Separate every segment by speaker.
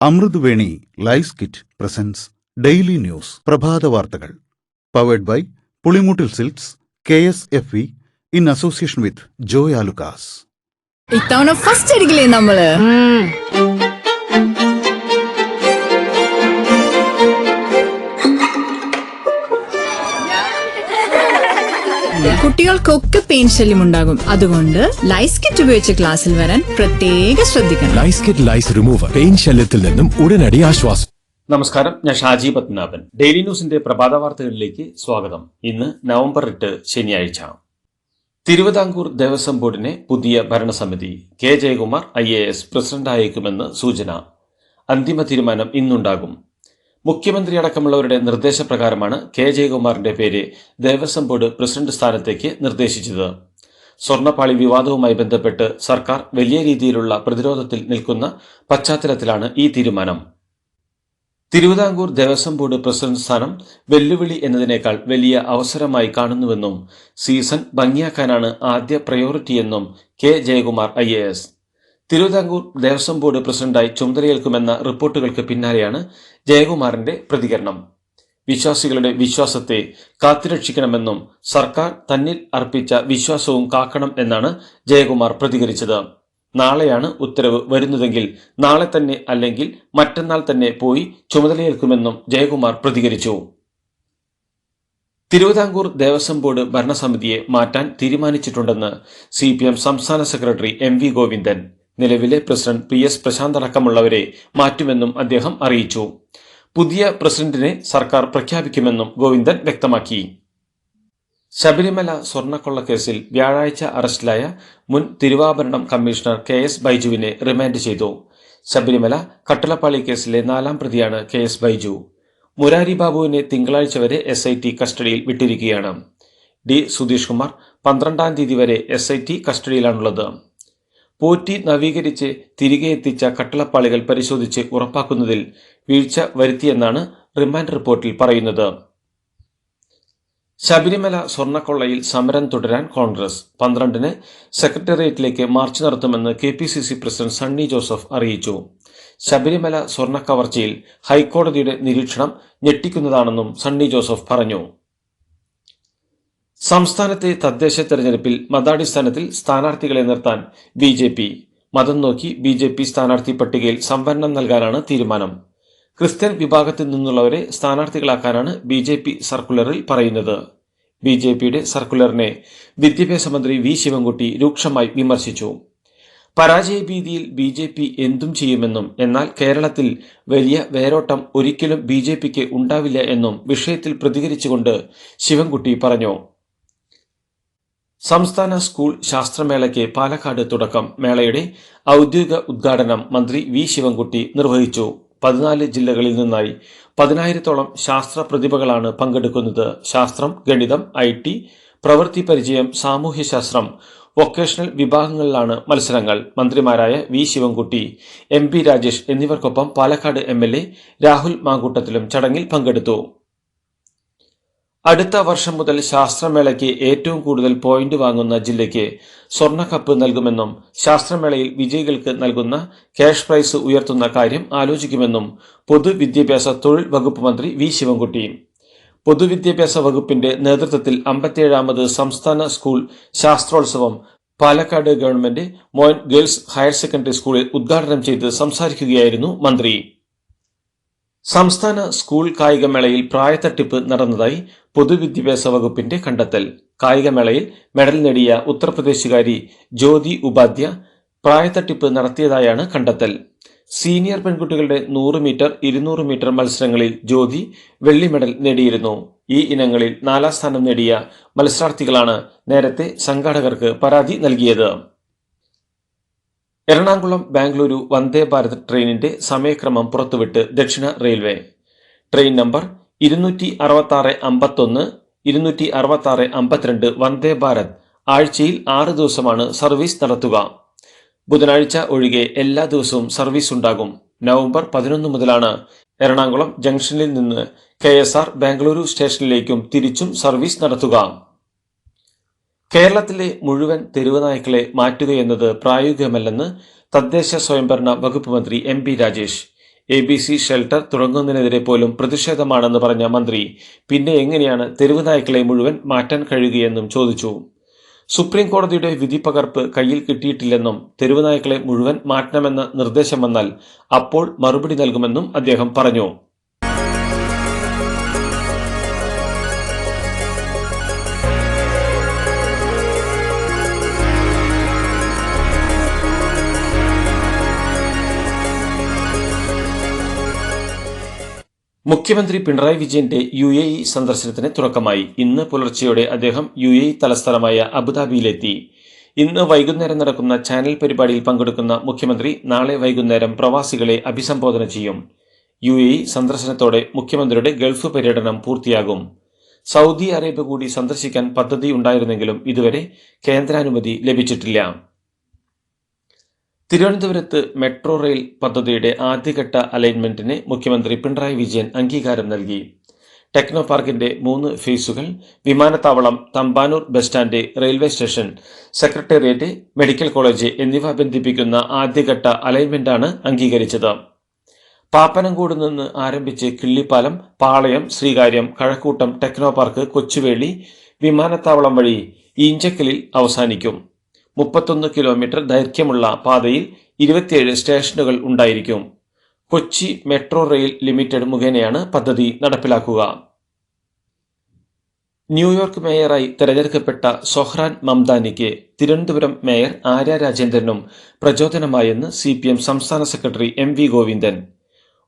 Speaker 1: Amruthaveni lice kit presents daily news പ്രഭാത വാർത്തകൾ powered by Pulimoottil silks KSFE in association with Joy Alukkas.
Speaker 2: ഇത്തവണ first അടിക്കില്ലേ നമ്മള്? കുട്ടികൾക്കൊക്കെ പെയിൻ ശല്യം ഉണ്ടാകും. അതുകൊണ്ട് ലൈസ് കിറ്റ് ഉപയോഗിച്ച് ക്ലാസ്സിൽ വരാൻ പ്രത്യേക ശ്രദ്ധിക്കണം.
Speaker 3: ലൈസ് കിറ്റ് ലൈസ് റിമൂവർ പെയിൻ ശല്യത്തിൽ നിന്നും ഉടനടി ആശ്വാസം.
Speaker 4: നമസ്കാരം, ഞാൻ ഷാജി പത്മനാഭൻ. ഡെയിലി ന്യൂസിന്റെ പ്രഭാത വാർത്തകളിലേക്ക് സ്വാഗതം. ഇന്ന് നവംബർ 8 ശനിയാഴ്ച. തിരുവിതാംകൂർ ദേവസ്വം ബോർഡിനെ പുതിയ ഭരണസമിതി. കെ ജയകുമാർ IAS പ്രസിഡന്റായേക്കുമെന്ന് സൂചന. അന്തിമ തീരുമാനം ഇന്നുണ്ടാകും. മുഖ്യമന്ത്രി അടക്കമുള്ളവരുടെ നിർദ്ദേശപ്രകാരമാണ് കെ ജയകുമാറിന്റെ പേര് ദേവസ്വം ബോർഡ് പ്രസിഡന്റ് സ്ഥാനത്തേക്ക് നിർദ്ദേശിച്ചത്. സ്വർണ്ണപ്പാളി വിവാദവുമായി ബന്ധപ്പെട്ട് സർക്കാർ വലിയ രീതിയിലുള്ള പ്രതിരോധത്തിൽ നിൽക്കുന്ന പശ്ചാത്തലത്തിലാണ് ഈ തീരുമാനം. തിരുവിതാംകൂർ ദേവസ്വം ബോർഡ് പ്രസിഡന്റ് സ്ഥാനം വെല്ലുവിളി എന്നതിനേക്കാൾ വലിയ അവസരമായി കാണുന്നുവെന്നും സീസൺ ഭംഗിയാക്കാനാണ് ആദ്യ പ്രയോറിറ്റിയെന്നും K Jayakumar IAS. Thiruvithamkoor Devaswom board പ്രസിഡന്റായി ചുമതലയേൽക്കുമെന്ന റിപ്പോർട്ടുകൾക്ക് പിന്നാലെയാണ് ജയകുമാറിന്റെ പ്രതികരണം. വിശ്വാസികളുടെ വിശ്വാസത്തെ കാത്തുരക്ഷിക്കണമെന്നും സർക്കാർ തന്നിൽ അർപ്പിച്ച വിശ്വാസവും കാക്കണം എന്നാണ് ജയകുമാർ പ്രതികരിച്ചത്. നാളെയാണ് ഉത്തരവ് വരുന്നതെങ്കിൽ നാളെ തന്നെ അല്ലെങ്കിൽ മറ്റന്നാൾ തന്നെ പോയി ചുമതലയേൽക്കുമെന്നും ജയകുമാർ പ്രതികരിച്ചു. തിരുവിതാംകൂർ ദേവസ്വം ബോർഡ് ഭരണസമിതിയെ മാറ്റാൻ തീരുമാനിച്ചിട്ടുണ്ടെന്ന് CPM സംസ്ഥാന സെക്രട്ടറി MV ഗോവിന്ദൻ. നിലവിലെ പ്രസിഡന്റ് PS പ്രശാന്ത് അടക്കമുള്ളവരെ മാറ്റുമെന്നും അദ്ദേഹം അറിയിച്ചു. പുതിയ പ്രസിഡന്റിനെ സർക്കാർ പ്രഖ്യാപിക്കുമെന്നും ഗോവിന്ദൻ വ്യക്തമാക്കി. ശബരിമല സ്വർണ്ണക്കൊള്ളക്കേസിൽ വ്യാഴാഴ്ച അറസ്റ്റിലായ മുൻ തിരുവാഭരണം കമ്മീഷണർ KS ബൈജുവിനെ റിമാൻഡ് ചെയ്തു. ശബരിമല കട്ടളപ്പാളി കേസിലെ 4ാം പ്രതിയാണ് KS ബൈജു. മുരാരി ബാബുവിനെ തിങ്കളാഴ്ച വരെ SIT കസ്റ്റഡിയിൽ വിട്ടിരിക്കുകയാണ്. D സുധീഷ് കുമാർ 12ാം തീയതി വരെ SIT കസ്റ്റഡിയിലാണുള്ളത്. പോറ്റി നവീകരിച്ച് തിരികെ എത്തിച്ച കട്ടളപ്പാളികൾ പരിശോധിച്ച് ഉറപ്പാക്കുന്നതിൽ വീഴ്ച വരുത്തിയെന്നാണ് റിമാൻഡ് റിപ്പോർട്ടിൽ പറയുന്നത്. ശബരിമല സ്വർണ്ണക്കൊള്ളയിൽ സമരം തുടരാൻ കോൺഗ്രസ് 12-ന് സെക്രട്ടേറിയറ്റിലേക്ക് മാർച്ച് നടത്തുമെന്ന് KPCC പ്രസിഡന്റ് സണ്ണി ജോസഫ് അറിയിച്ചു. ശബരിമല സ്വർണ്ണക്കവർച്ചയിൽ ഹൈക്കോടതിയുടെ നിരീക്ഷണം ഞെട്ടിക്കുന്നതാണെന്നും സണ്ണി ജോസഫ് പറഞ്ഞു. സംസ്ഥാനത്തെ തദ്ദേശ തെരഞ്ഞെടുപ്പിൽ മതാടിസ്ഥാനത്തിൽ സ്ഥാനാർത്ഥികളെ നിർത്താൻ BJP. മതം നോക്കി BJP സ്ഥാനാർത്ഥി പട്ടികയിൽ സംവരണം നൽകാനാണ് തീരുമാനം. ക്രിസ്ത്യൻ വിഭാഗത്തിൽ നിന്നുള്ളവരെ സ്ഥാനാർത്ഥികളാക്കാനാണ് BJP സർക്കുലറിൽ പറയുന്നത്. BJPയുടെ സർക്കുലറിനെ വിദ്യാഭ്യാസ മന്ത്രി V ശിവൻകുട്ടി രൂക്ഷമായി വിമർശിച്ചു. പരാജയ ഭീതിയിൽ BJP എന്തും ചെയ്യുമെന്നും എന്നാൽ കേരളത്തിൽ വലിയ വേരോട്ടം ഒരിക്കലും BJPക്ക് ഉണ്ടാവില്ല എന്നും വിഷയത്തിൽ പ്രതികരിച്ചുകൊണ്ട് ശിവൻകുട്ടി പറഞ്ഞു. സംസ്ഥാന സ്കൂൾ ശാസ്ത്രമേളയ്ക്ക് പാലക്കാട് തുടക്കം. മേളയുടെ ഔദ്യോഗിക ഉദ്ഘാടനം മന്ത്രി V ശിവൻകുട്ടി നിർവഹിച്ചു. 14 ജില്ലകളിൽ നിന്നായി 10,000-ഓളം ശാസ്ത്ര പ്രതിഭകളാണ് പങ്കെടുക്കുന്നത്. ശാസ്ത്രം, ഗണിതം, IT, പ്രവൃത്തി പരിചയം, സാമൂഹ്യശാസ്ത്രം, വൊക്കേഷണൽ വിഭാഗങ്ങളിലാണ് മത്സരങ്ങൾ. മന്ത്രിമാരായ V ശിവൻകുട്ടി, MP രാജേഷ് എന്നിവർക്കൊപ്പം പാലക്കാട് MLA രാഹുൽ മാങ്കൂട്ടത്തിലും ചടങ്ങിൽ പങ്കെടുത്തു. അടുത്ത വർഷം മുതൽ ശാസ്ത്രമേളയ്ക്ക് ഏറ്റവും കൂടുതൽ പോയിന്റ് വാങ്ങുന്ന ജില്ലയ്ക്ക് സ്വർണ്ണക്കപ്പ് നൽകുമെന്നും ശാസ്ത്രമേളയിൽ വിജയികൾക്ക് നൽകുന്ന ക്യാഷ് പ്രൈസ് ഉയർത്തുന്ന കാര്യം ആലോചിക്കുമെന്നും പൊതുവിദ്യാഭ്യാസ തൊഴിൽ വകുപ്പ് മന്ത്രി V ശിവൻകുട്ടി. പൊതുവിദ്യാഭ്യാസ വകുപ്പിന്റെ നേതൃത്വത്തിൽ 57ാമത് സംസ്ഥാന സ്കൂൾ ശാസ്ത്രോത്സവം Palakkad government Moyan girls higher secondary സ്കൂളിൽ ഉദ്ഘാടനം ചെയ്ത് സംസാരിക്കുകയായിരുന്നു മന്ത്രി. സംസ്ഥാന സ്കൂൾ കായികമേളയിൽ പ്രായത്തട്ടിപ്പ് നടന്നതായി പൊതുവിദ്യാഭ്യാസ വകുപ്പിന്റെ കണ്ടെത്തൽ. കായികമേളയിൽ മെഡൽ നേടിയ ഉത്തർപ്രദേശുകാരി ജ്യോതി ഉപാധ്യ പ്രായത്തട്ടിപ്പ് നടത്തിയതായാണ് കണ്ടെത്തൽ. സീനിയർ പെൺകുട്ടികളുടെ 100 മീറ്റർ, 200 മീറ്റർ മത്സരങ്ങളിൽ ജ്യോതി വെള്ളി മെഡൽ നേടിയിരുന്നു. ഈ ഇനങ്ങളിൽ 4ാം സ്ഥാനം നേടിയ മത്സരാർത്ഥികളാണ് നേരത്തെ സംഘാടകർക്ക് പരാതി നൽകിയത്. എറണാകുളം ബാംഗ്ലൂരു വന്ദേ ഭാരത് ട്രെയിനിന്റെ സമയക്രമം പുറത്തുവിട്ട് ദക്ഷിണ railway. Train number 266-51, 266-52 Vande Bharat ആഴ്ചയിൽ 6 ദിവസമാണ് സർവീസ് നടത്തുക. ബുധനാഴ്ച ഒഴികെ എല്ലാ ദിവസവും സർവീസ് ഉണ്ടാകും. നവംബർ 11 മുതലാണ് എറണാകുളം ജംഗ്ഷനിൽ നിന്ന് KSR ബാംഗ്ലൂരു സ്റ്റേഷനിലേക്കും തിരിച്ചും സർവീസ് നടത്തുക. കേരളത്തിലെ മുഴുവൻ തെരുവ് നായ്ക്കളെ മാറ്റുകയെന്നത് പ്രായോഗികമല്ലെന്ന് തദ്ദേശ സ്വയംഭരണ വകുപ്പ് മന്ത്രി MP രാജേഷ്. ABC ഷെൽട്ടർ തുടങ്ങുന്നതിനെതിരെ പോലും പ്രതിഷേധമാണെന്ന് പറഞ്ഞ മന്ത്രി പിന്നെ എങ്ങനെയാണ് തെരുവ് നായ്ക്കളെ മുഴുവൻ മാറ്റാൻ കഴിയുകയെന്നും ചോദിച്ചു. സുപ്രീം കോടതിയുടെ വിധി പകർപ്പ് കയ്യിൽ കിട്ടിയിട്ടില്ലെന്നും തെരുവ് നായ്ക്കളെ മുഴുവൻ മാറ്റണമെന്ന നിർദ്ദേശം വന്നാൽ അപ്പോൾ മറുപടി നൽകുമെന്നും അദ്ദേഹം പറഞ്ഞു. മുഖ്യമന്ത്രി പിണറായി വിജയന്റെ UAE സന്ദർശനത്തിന് തുടക്കമായി. ഇന്ന് പുലർച്ചെയോടെ അദ്ദേഹം UAE തലസ്ഥാനമായ അബുദാബിയിലെത്തി. ഇന്ന് വൈകുന്നേരം നടക്കുന്ന ചാനൽ പരിപാടിയിൽ പങ്കെടുക്കുന്ന മുഖ്യമന്ത്രി നാളെ വൈകുന്നേരം പ്രവാസികളെ അഭിസംബോധന ചെയ്യും. UAE സന്ദർശനത്തോടെ മുഖ്യമന്ത്രിയുടെ ഗൾഫ് പര്യടനം പൂർത്തിയാകും. സൗദി അറേബ്യ കൂടി സന്ദർശിക്കാൻ പദ്ധതി ഉണ്ടായിരുന്നെങ്കിലും ഇതുവരെ കേന്ദ്രാനുമതി ലഭിച്ചിട്ടില്ല. തിരുവനന്തപുരത്ത് മെട്രോ റെയിൽ പദ്ധതിയുടെ ആദ്യഘട്ട അലൈൻമെന്റിന് മുഖ്യമന്ത്രി പിണറായി വിജയൻ അംഗീകാരം നൽകി. ടെക്നോ പാർക്കിന്റെ 3 ഫേസുകൾ, വിമാനത്താവളം, Thampanoor bus stand, railway station, secretariat, medical college എന്നിവ ബന്ധിപ്പിക്കുന്ന ആദ്യഘട്ട അലൈൻമെന്റാണ് അംഗീകരിച്ചത്. പാപ്പനംകോട് നിന്ന് ആരംഭിച്ച് കിള്ളിപ്പാലം, പാളയം, ശ്രീകാര്യം, കഴക്കൂട്ടം, ടെക്നോ പാർക്ക്, കൊച്ചുവേളി, വിമാനത്താവളം വഴി ഈഞ്ചക്കലിൽ അവസാനിക്കും. 31 കിലോമീറ്റർ ദൈർഘ്യമുള്ള പാതയിൽ 27 സ്റ്റേഷനുകൾ ഉണ്ടായിരിക്കും. കൊച്ചി മെട്രോ റെയിൽ ലിമിറ്റഡ് മുഖേനയാണ് പദ്ധതി നടപ്പിലാക്കുക. ന്യൂയോർക്ക് മേയറായി തെരഞ്ഞെടുക്കപ്പെട്ട സൊഹ്റാൻ മംദാനിക്ക് തിരുവനന്തപുരം മേയർ ആര്യ രാജേന്ദ്രനും പ്രചോദനമായെന്ന് CPM സംസ്ഥാന സെക്രട്ടറി MV ഗോവിന്ദൻ.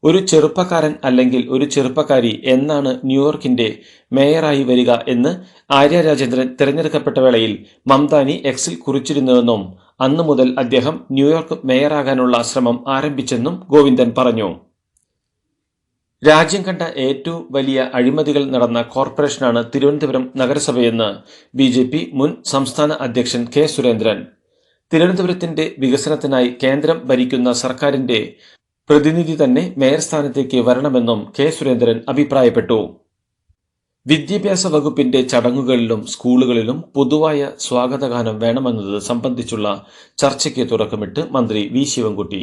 Speaker 4: ഒരു ചെറുപ്പക്കാരൻ അല്ലെങ്കിൽ ഒരു ചെറുപ്പക്കാരി എന്നാണ് ന്യൂയോർക്കിന്റെ മേയറായി വരിക എന്ന് ആര്യ രാജേന്ദ്രൻ തെരഞ്ഞെടുക്കപ്പെട്ട വേളയിൽ മംദാനി എക്സിൽ കുറിച്ചിരുന്നുവെന്നും അന്നു മുതൽ അദ്ദേഹം ന്യൂയോർക്ക് മേയറാകാനുള്ള ശ്രമം ആരംഭിച്ചെന്നും ഗോവിന്ദൻ പറഞ്ഞു. രാജ്യം കണ്ട ഏറ്റവും വലിയ അഴിമതികൾ നടന്ന കോർപ്പറേഷനാണ് തിരുവനന്തപുരം നഗരസഭയെന്ന് BJP മുൻ സംസ്ഥാന അധ്യക്ഷൻ K. സുരേന്ദ്രൻ. തിരുവനന്തപുരത്തിന്റെ വികസനത്തിനായി കേന്ദ്രം ഭരിക്കുന്ന സർക്കാരിന്റെ പ്രതിനിധി തന്നെ മേയർ സ്ഥാനത്തേക്ക് വരണമെന്നും K. സുരേന്ദ്രൻ അഭിപ്രായപ്പെട്ടു. വിദ്യാഭ്യാസ വകുപ്പിന്റെ ചടങ്ങുകളിലും സ്കൂളുകളിലും പൊതുവായ സ്വാഗതഗാനം വേണമെന്നത് സംബന്ധിച്ചുള്ള ചർച്ചയ്ക്ക് തുടക്കമിട്ട് മന്ത്രി V. ശിവൻകുട്ടി.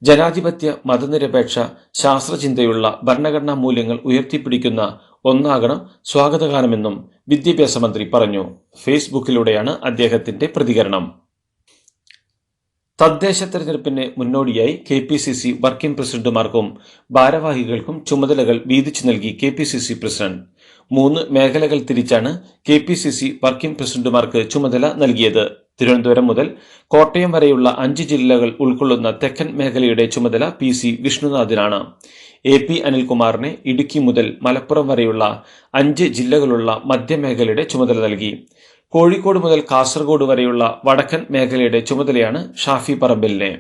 Speaker 4: ജനാധിപത്യ, മതനിരപേക്ഷ, ശാസ്ത്രചിന്തയുള്ള ഭരണഘടനാ മൂല്യങ്ങൾ ഉയർത്തിപ്പിടിക്കുന്ന ഒന്നാകണം സ്വാഗതഗാനമെന്നും വിദ്യാഭ്യാസ മന്ത്രി പറഞ്ഞു. ഫേസ്ബുക്കിലൂടെയാണ് അദ്ദേഹത്തിന്റെ പ്രതികരണം. തദ്ദേശ തെരഞ്ഞെടുപ്പിന് മുന്നോടിയായി KPCC വർക്കിംഗ് പ്രസിഡന്റുമാർക്കും ഭാരവാഹികൾക്കും ചുമതലകൾ വീതിച്ചു നൽകി KPCC പ്രസിഡന്റ്. 3 മേഖലകൾ തിരിച്ചാണ് KPCC വർക്കിംഗ് പ്രസിഡന്റുമാർക്ക് ചുമതല നൽകിയത്. തിരുവനന്തപുരം മുതൽ കോട്ടയം വരെയുള്ള 5 ജില്ലകൾ ഉൾക്കൊള്ളുന്ന തെക്കൻ മേഖലയുടെ ചുമതല PC വിഷ്ണുനാഥിനാണ്. AP അനിൽകുമാറിനെ ഇടുക്കി മുതൽ മലപ്പുറം വരെയുള്ള 5 ജില്ലകളുള്ള മധ്യമേഖലയുടെ ചുമതല നൽകി. കോഴിക്കോട് മുതൽ കാസർഗോഡ് വരെയുള്ള വടക്കൻ മേഖലയുടെ ചുമതലയാണ് ഷാഫി പറമ്പലിനെ.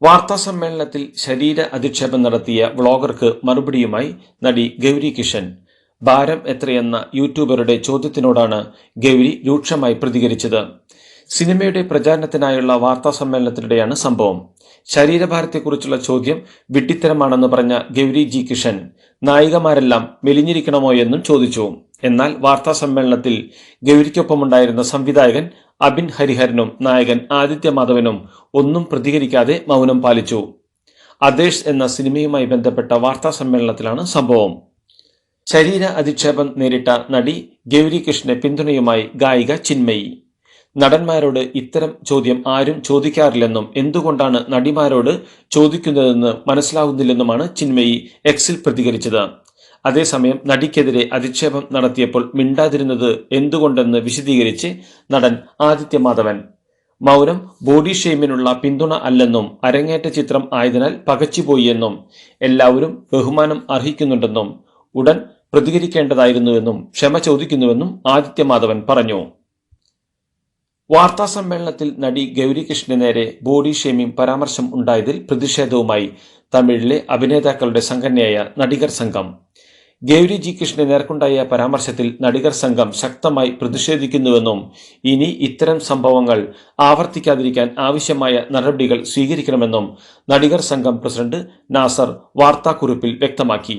Speaker 4: വാർത്താ സമ്മേളനത്തിൽ ശരീര അധിക്ഷേപം നടത്തിയ വ്ളോഗർക്ക് മറുപടിയുമായി നടി ഗൗരി കിഷൻ. ഭാരം എത്രയെന്ന യൂട്യൂബറുടെ ചോദ്യത്തിനോടാണ് ഗൗരി രൂക്ഷമായി പ്രതികരിച്ചത്. സിനിമയുടെ പ്രചാരണത്തിനായുള്ള വാർത്താ സമ്മേളനത്തിനിടെയാണ് സംഭവം. ശരീരഭാരത്തെക്കുറിച്ചുള്ള ചോദ്യം വിഡ്ഢിത്തരമാണെന്ന് പറഞ്ഞ ഗൗരി G. കിഷൻ നായികമാരെല്ലാം മെലിഞ്ഞിരിക്കണമോ എന്നും ചോദിച്ചു. എന്നാൽ വാർത്താ സമ്മേളനത്തിൽ ഗൗരിക്കൊപ്പമുണ്ടായിരുന്ന സംവിധായകൻ അബിൻ ഹരിഹരനും നായകൻ ആദിത്യ മാധവനും ഒന്നും പ്രതികരിക്കാതെ മൗനം പാലിച്ചു. അദേശ് എന്ന സിനിമയുമായി ബന്ധപ്പെട്ട വാർത്താ സമ്മേളനത്തിലാണ് സംഭവം. ശരീര അധിക്ഷേപം നേരിട്ട നടി ഗൗരി കൃഷ്ണന് പിന്തുണയുമായി ഗായിക ചിന്മയി. നടന്മാരോട് ഇത്തരം ചോദ്യം ആരും ചോദിക്കാറില്ലെന്നും എന്തുകൊണ്ടാണ് നടിമാരോട് ചോദിക്കുന്നതെന്ന് മനസ്സിലാവുന്നില്ലെന്നുമാണ് ചിന്മയി എക്സിൽ പ്രതികരിച്ചത്. അതേസമയം നടിക്കെതിരെ അധിക്ഷേപം നടത്തിയപ്പോൾ മിണ്ടാതിരുന്നത് എന്തുകൊണ്ടെന്ന് വിശദീകരിച്ച് നടൻ ആദിത്യ മാധവൻ. മൗനം ബോഡി ഷെയ്മിനുള്ള പിന്തുണ അല്ലെന്നും അരങ്ങേറ്റ ചിത്രം ആയതിനാൽ പകച്ചുപോയി എന്നും എല്ലാവരും ബഹുമാനം അർഹിക്കുന്നുണ്ടെന്നും ഉടൻ പ്രതികരിക്കേണ്ടതായിരുന്നുവെന്നും ക്ഷമ ചോദിക്കുന്നുവെന്നും ആദിത്യ മാധവൻ പറഞ്ഞു. വാർത്താ സമ്മേളനത്തിൽ നടി ഗൗരി കൃഷ്ണന് നേരെ ബോഡി ഷെയ്മിംഗ് പരാമർശം ഉണ്ടായതിൽ പ്രതിഷേധവുമായി തമിഴിലെ അഭിനേതാക്കളുടെ സംഘടനയായ നടികർ സംഘം. ഗൗരി G. കൃഷ്ണന് നേർക്കുണ്ടായ പരാമർശത്തിൽ നടികർ സംഘം ശക്തമായി പ്രതിഷേധിക്കുന്നുവെന്നും ഇനി ഇത്തരം സംഭവങ്ങൾ ആവർത്തിക്കാതിരിക്കാൻ ആവശ്യമായ നടപടികൾ സ്വീകരിക്കണമെന്നും നടികർ സംഘം പ്രസിഡന്റ് നാസർ വാർത്താക്കുറിപ്പിൽ വ്യക്തമാക്കി.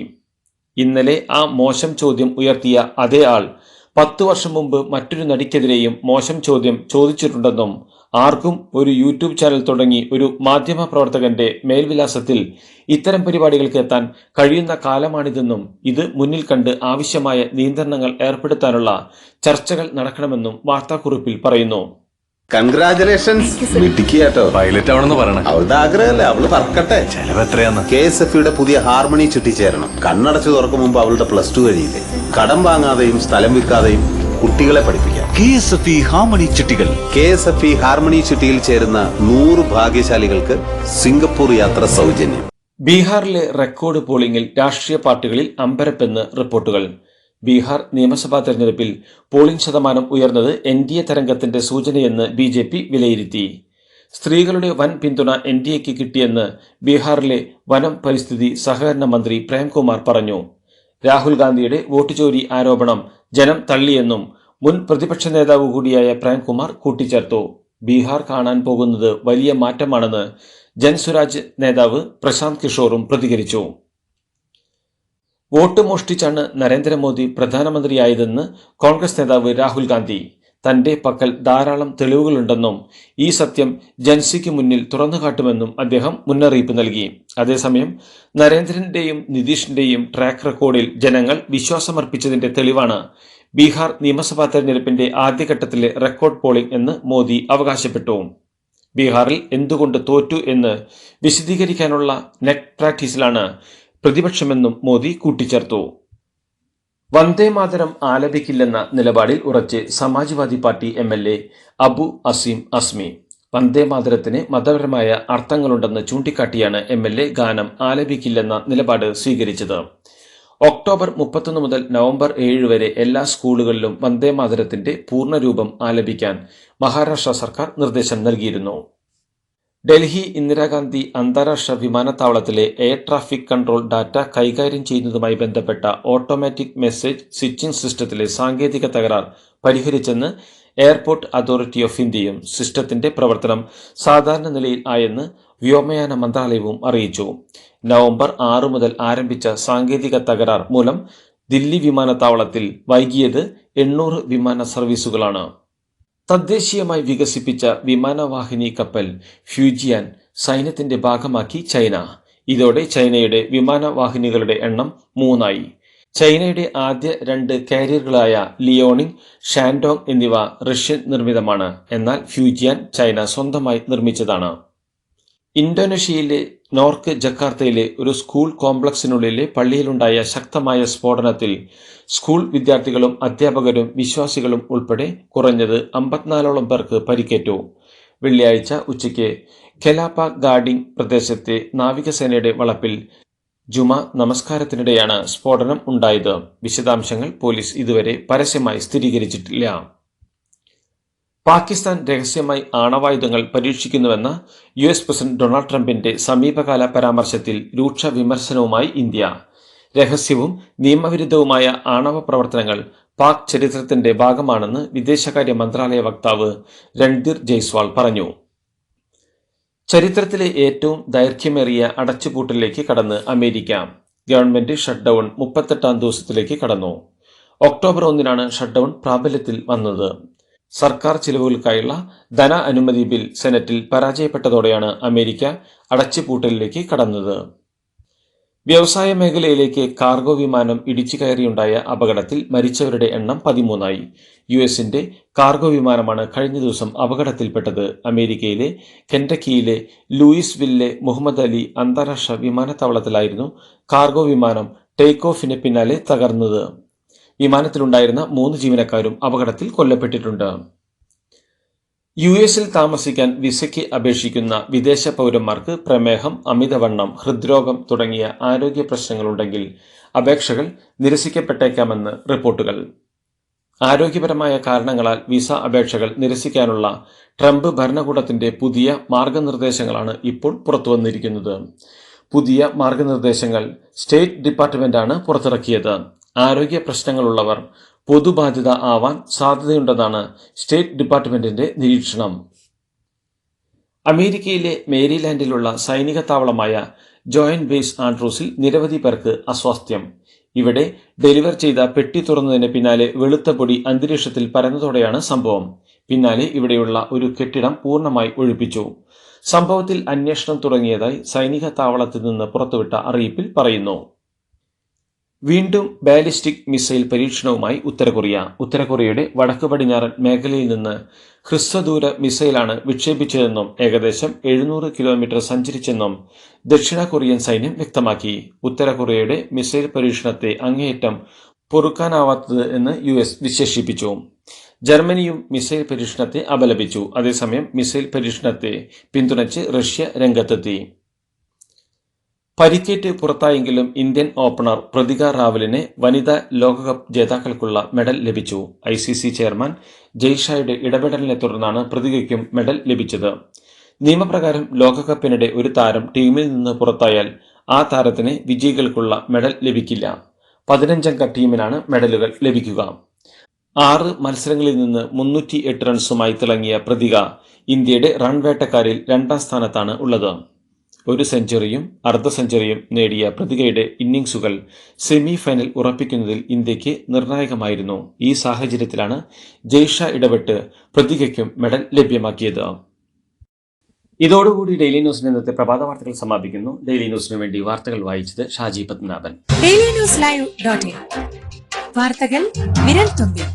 Speaker 4: ഇന്നലെ ആ മോശം ചോദ്യം ഉയർത്തിയ അതേ ആൾ 10 വർഷം മുമ്പ് മറ്റൊരു നടിക്കെതിരെയും മോശം ചോദ്യം ചോദിച്ചിട്ടുണ്ടെന്നും ആർക്കും ഒരു യൂട്യൂബ് ചാനൽ തുടങ്ങി ഒരു മാധ്യമ പ്രവർത്തകന്റെ മേൽവിലാസത്തിൽ ഇത്തരം പരിപാടികൾക്ക് എത്താൻ കഴിയുന്ന കാലമാണിതെന്നും ഇത് മുന്നിൽ കണ്ട് ആവശ്യമായ നിയന്ത്രണങ്ങൾ ഏർപ്പെടുത്താനുള്ള ചർച്ചകൾ നടക്കണമെന്നും വാർത്താക്കുറിപ്പിൽ പറയുന്നു.
Speaker 5: കൺഗ്രാചുലേഷൻസ് മിട്ടിക്കാട്ടോ.
Speaker 3: പൈലറ്റ് ആവണമെന്ന് പറയണേ.
Speaker 5: അവളുടെ ആഗ്രഹമല്ലേ, അവള് പറക്കട്ടെ.
Speaker 3: ചെലവ് എത്രയാന്ന്?
Speaker 5: KSFE പുതിയ ഹാർമണി ചിട്ടി ചേരണം. കണ്ണടച്ചു തുറക്കും മുമ്പ് അവളുടെ +2 കഴിയില്ലേ. കടം വാങ്ങാതെയും സ്ഥലം വിൽക്കാതെയും കുട്ടികളെ പഠിപ്പിക്കാം.
Speaker 6: KSFE ഹാർമണി ചിട്ടികൾ.
Speaker 5: KSFE ഹാർമണി ചിട്ടിയിൽ ചേരുന്ന 100 ഭാഗ്യശാലികൾക്ക് സിംഗപ്പൂർ യാത്ര സൗജന്യം.
Speaker 4: ബീഹാറിലെ റെക്കോർഡ് പോളിംഗിൽ രാഷ്ട്രീയ പാർട്ടികളിൽ അമ്പരപ്പെന്ന് റിപ്പോർട്ടുകൾ. ബീഹാർ നിയമസഭാ തെരഞ്ഞെടുപ്പിൽ പോളിംഗ് ശതമാനം ഉയർന്നത് NDA തരംഗത്തിന്റെ സൂചനയെന്ന് BJP വിലയിരുത്തി. സ്ത്രീകളുടെ വൻ പിന്തുണ NDAക്ക് കിട്ടിയെന്ന് ബീഹാറിലെ വനം, പരിസ്ഥിതി, സഹകരണ മന്ത്രി പ്രേംകുമാർ പറഞ്ഞു. രാഹുൽ ഗാന്ധിയുടെ വോട്ട് ചോരി ആരോപണം ജനം തള്ളിയെന്നും മുൻ പ്രതിപക്ഷ നേതാവ് കൂടിയായ പ്രേംകുമാർ കൂട്ടിച്ചേർത്തു. ബീഹാർ കാണാൻ പോകുന്നത് വലിയ മാറ്റമാണെന്ന് ജൻസുരാജ് നേതാവ് പ്രശാന്ത് കിഷോറും പ്രതികരിച്ചു. വോട്ട് മോഷ്ടിച്ചാണ് നരേന്ദ്രമോദി പ്രധാനമന്ത്രിയായതെന്ന് കോൺഗ്രസ് നേതാവ് രാഹുൽ ഗാന്ധി. തന്റെ പക്കൽ ധാരാളം തെളിവുകളുണ്ടെന്നും ഈ സത്യം ജൻസിക്ക് മുന്നിൽ തുറന്നുകാട്ടുമെന്നും അദ്ദേഹം മുന്നറിയിപ്പ് നൽകി. അതേസമയം നരേന്ദ്രന്റെയും നിതീഷിന്റെയും ട്രാക്ക് റെക്കോർഡിൽ ജനങ്ങൾ വിശ്വാസമർപ്പിച്ചതിന്റെ തെളിവാണ് ബീഹാർ നിയമസഭാ തെരഞ്ഞെടുപ്പിന്റെ ആദ്യഘട്ടത്തിലെ റെക്കോർഡ് പോളിംഗ് എന്ന് മോദി അവകാശപ്പെട്ടു. ബീഹാറിൽ എന്തുകൊണ്ട് തോറ്റു എന്ന് വിശദീകരിക്കാനുള്ള നെറ്റ് പ്രാക്ടീസിലാണ് പ്രതിപക്ഷമെന്നും മോദി കൂട്ടിച്ചേർത്തു. വന്ദേമാതരം ആലപിക്കില്ലെന്ന നിലപാടിൽ ഉറച്ച് സമാജ്വാദി പാർട്ടി MLA അബു അസീം അസ്മി. വന്ദേമാതരത്തിന് മതപരമായ അർത്ഥങ്ങളുണ്ടെന്ന് ചൂണ്ടിക്കാട്ടിയാണ് MLA ഗാനം ആലപിക്കില്ലെന്ന നിലപാട് സ്വീകരിച്ചത്. ഒക്ടോബർ 31 മുതൽ നവംബർ 7 വരെ എല്ലാ സ്കൂളുകളിലും വന്ദേമാതരത്തിന്റെ പൂർണ്ണരൂപം ആലപിക്കാൻ മഹാരാഷ്ട്ര സർക്കാർ നിർദ്ദേശം നൽകിയിരുന്നു. ഡൽഹി ഇന്ദിരാഗാന്ധി അന്താരാഷ്ട്ര വിമാനത്താവളത്തിലെ എയർ ട്രാഫിക് കൺട്രോൾ ഡാറ്റ കൈകാര്യം ചെയ്യുന്നതുമായി ബന്ധപ്പെട്ട ഓട്ടോമാറ്റിക് മെസ്സേജ് സ്വിച്ചിംഗ് സിസ്റ്റത്തിലെ സാങ്കേതിക തകരാർ പരിഹരിച്ചെന്ന് എയർപോർട്ട് അതോറിറ്റി ഓഫ് ഇന്ത്യയും സിസ്റ്റത്തിന്റെ പ്രവർത്തനം സാധാരണ നിലയിൽ ആയെന്ന് വ്യോമയാന മന്ത്രാലയവും അറിയിച്ചു. നവംബർ 6 മുതൽ ആരംഭിച്ച സാങ്കേതിക തകരാർ മൂലം ദില്ലി വിമാനത്താവളത്തിൽ വൈകിയത് 800 വിമാന സർവീസുകളാണ്. തദ്ദേശീയമായി വികസിപ്പിച്ച വിമാനവാഹിനി കപ്പൽ ഫ്യൂജിയാൻ സൈന്യത്തിന്റെ ഭാഗമാക്കി ചൈന. ഇതോടെ ചൈനയുടെ വിമാനവാഹിനികളുടെ എണ്ണം 3ആയി. ചൈനയുടെ ആദ്യ 2 കാരിയറുകളായ ലിയോണിംഗ്, ഷാൻഡോങ് എന്നിവ റഷ്യൻ നിർമ്മിതമാണ്. എന്നാൽ ഫ്യൂജിയാൻ ചൈന സ്വന്തമായി നിർമ്മിച്ചതാണ്. ഇന്തോനേഷ്യയിലെ നോർക്ക് ജക്കാർത്തയിലെ ഒരു സ്കൂൾ കോംപ്ലക്സിനുള്ളിലെ പള്ളിയിലുണ്ടായ ശക്തമായ സ്ഫോടനത്തിൽ സ്കൂൾ വിദ്യാർത്ഥികളും അധ്യാപകരും വിശ്വാസികളും ഉൾപ്പെടെ കുറഞ്ഞത് 54ഓളം പേർക്ക് പരിക്കേറ്റു. വെള്ളിയാഴ്ച ഉച്ചയ്ക്ക് ഖെലാപ ഗാഡിംഗ് പ്രദേശത്തെ നാവികസേനയുടെ വളപ്പിൽ ജുമ നമസ്കാരത്തിനിടെയാണ് സ്ഫോടനം ഉണ്ടായത്. വിശദാംശങ്ങൾ പോലീസ് ഇതുവരെ പരസ്യമായി സ്ഥിരീകരിച്ചിട്ടില്ല. പാകിസ്ഥാൻ രഹസ്യമായി ആണവായുധങ്ങൾ പരീക്ഷിക്കുന്നുവെന്ന US പ്രസിഡന്റ് ഡൊണാൾഡ് ട്രംപിന്റെ സമീപകാല പരാമർശത്തിൽ രൂക്ഷ വിമർശനവുമായി ഇന്ത്യ. രഹസ്യവും നിയമവിരുദ്ധവുമായ ആണവ പ്രവർത്തനങ്ങൾ പാക് ചരിത്രത്തിന്റെ ഭാഗമാണെന്ന് വിദേശകാര്യ മന്ത്രാലയ വക്താവ് രൺധീർ ജയ്സ്വാൾ പറഞ്ഞു. ചരിത്രത്തിലെ ഏറ്റവും ദൈർഘ്യമേറിയ അടച്ചുപൂട്ടലിലേക്ക് കടന്ന് അമേരിക്ക. ഗവൺമെന്റ് ഷട്ട്ഡൌൺ 38ാം ദിവസത്തിലേക്ക് കടന്നു. ഒക്ടോബർ 1 ഷട്ട്ഡൌൺ പ്രാബല്യത്തിൽ വന്നത്. സർക്കാർ ചിലവുകൾക്കായുള്ള ധന അനുമതി ബിൽ സെനറ്റിൽ പരാജയപ്പെട്ടതോടെയാണ് അമേരിക്ക അടച്ചുപൂട്ടലിലേക്ക് കടന്നത്. വ്യവസായ മേഖലയിലേക്ക് കാർഗോ വിമാനം ഇടിച്ചു കയറിയുണ്ടായ അപകടത്തിൽ മരിച്ചവരുടെ എണ്ണം 13ആയി. USന്റെ കാർഗോ വിമാനമാണ് കഴിഞ്ഞ ദിവസം അപകടത്തിൽപ്പെട്ടത്. അമേരിക്കയിലെ കെൻറ്റക്കിയിലെ ലൂയിസ്വില്ലെ മുഹമ്മദ് അലി അന്താരാഷ്ട്ര വിമാനത്താവളത്തിലായിരുന്നു കാർഗോ വിമാനം ടേക്ക് ഓഫിന് പിന്നാലെ തകർന്നത്. വിമാനത്തിലുണ്ടായിരുന്ന 3 ജീവനക്കാരും അപകടത്തിൽ കൊല്ലപ്പെട്ടിട്ടുണ്ട്. US താമസിക്കാൻ വിസയ്ക്ക് അപേക്ഷിക്കുന്ന വിദേശ പൗരന്മാർക്ക് പ്രമേഹം, അമിതവണ്ണം, ഹൃദ്രോഗം തുടങ്ങിയ ആരോഗ്യ പ്രശ്നങ്ങളുണ്ടെങ്കിൽ അപേക്ഷകൾ നിരസിക്കപ്പെട്ടേക്കാമെന്ന് റിപ്പോർട്ടുകൾ. ആരോഗ്യപരമായ കാരണങ്ങളാൽ വിസ അപേക്ഷകൾ നിരസിക്കാനുള്ള ട്രംപ് ഭരണകൂടത്തിന്റെ പുതിയ മാർഗനിർദ്ദേശങ്ങളാണ് ഇപ്പോൾ പുറത്തുവന്നിരിക്കുന്നത്. പുതിയ മാർഗനിർദ്ദേശങ്ങൾ സ്റ്റേറ്റ് ഡിപ്പാർട്ട്മെന്റാണ് പുറത്തിറക്കിയത്. ആരോഗ്യ പ്രശ്നങ്ങളുള്ളവർ പൊതുബാധ്യത ആവാൻ സാധ്യതയുണ്ടെന്നാണ് സ്റ്റേറ്റ് ഡിപ്പാർട്ട്മെന്റിന്റെ നിരീക്ഷണം. അമേരിക്കയിലെ മേരിലാൻഡിലുള്ള സൈനിക താവളമായ ജോയിന്റ് ബേസ് ആൻഡ്രൂസിൽ നിരവധി പേർക്ക് അസ്വാസ്ഥ്യം. ഇവിടെ ഡെലിവർ ചെയ്ത പെട്ടി തുറന്നതിന് പിന്നാലെ വെളുത്ത പൊടി അന്തരീക്ഷത്തിൽ പരന്നതോടെയാണ് സംഭവം. പിന്നാലെ ഇവിടെയുള്ള ഒരു കെട്ടിടം പൂർണ്ണമായി ഒഴിപ്പിച്ചു. സംഭവത്തിൽ അന്വേഷണം തുടങ്ങിയതായി സൈനിക താവളത്തിൽ നിന്ന് പുറത്തുവിട്ട അറിയിപ്പിൽ പറയുന്നു. വീണ്ടും ബാലിസ്റ്റിക് മിസൈൽ പരീക്ഷണവുമായി ഉത്തരകൊറിയ. ഉത്തരകൊറിയയുടെ വടക്ക് പടിഞ്ഞാറൻ മേഖലയിൽ നിന്ന് ഹ്രസ്വദൂര മിസൈലാണ് വിക്ഷേപിച്ചതെന്നും ഏകദേശം 700 കിലോമീറ്റർ സഞ്ചരിച്ചെന്നും ദക്ഷിണ കൊറിയൻ സൈന്യം വ്യക്തമാക്കി. ഉത്തരകൊറിയയുടെ മിസൈൽ പരീക്ഷണത്തെ അങ്ങേയറ്റം പൊറുക്കാനാവാത്തത് എന്ന് US വിശേഷിപ്പിച്ചു. ജർമ്മനിയും മിസൈൽ പരീക്ഷണത്തെ അപലപിച്ചു. അതേസമയം മിസൈൽ പരീക്ഷണത്തെ പിന്തുണച്ച് റഷ്യ രംഗത്തെത്തി. പരിക്കേറ്റ് പുറത്തായെങ്കിലും ഇന്ത്യൻ ഓപ്പണർ പ്രതിക റാവലിന് വനിതാ ലോകകപ്പ് ജേതാക്കൾക്കുള്ള മെഡൽ ലഭിച്ചു. ICC ചെയർമാൻ ജയ്ഷായുടെ ഇടപെടലിനെ തുടർന്നാണ് പ്രതികയ്ക്കും മെഡൽ ലഭിച്ചത്. നിയമപ്രകാരം ലോകകപ്പിനിടെ ഒരു താരം ടീമിൽ നിന്ന് പുറത്തായാൽ ആ താരത്തിന് വിജയികൾക്കുള്ള മെഡൽ ലഭിക്കില്ല. 15-അംഗ ടീമിനാണ് മെഡലുകൾ ലഭിക്കുക. 6 മത്സരങ്ങളിൽ നിന്ന് 308 റൺസുമായി തിളങ്ങിയ പ്രതിക ഇന്ത്യയുടെ റൺ വേട്ടക്കാരിൽ 2ാം സ്ഥാനത്താണ് ഉള്ളത്. 1 സെഞ്ചുറിയും അർദ്ധ സെഞ്ചുറിയും നേടിയ പ്രതികയുടെ ഇന്നിംഗ്സുകൾ സെമി ഫൈനൽ ഉറപ്പിക്കുന്നതിൽ ഇന്ത്യക്ക് നിർണായകമായിരുന്നു. ഈ സാഹചര്യത്തിലാണ് ജയ്ഷ ഇടപെട്ട് പ്രതികയ്ക്കും മെഡൽ ലഭ്യമാക്കിയത്. ഇതോടുകൂടി ഡെയിലി ന്യൂസിന് ഇന്നത്തെ പ്രഭാത വാർത്തകൾ സമാപിക്കുന്നു. ഡെയിലി ന്യൂസിനു വേണ്ടി വാർത്തകൾ വായിച്ചത് ഷാജി പത്മനാഭൻ.
Speaker 7: DailyNewsLive.in വാർത്തകൾ വിരൽ തുമ്പിൽ.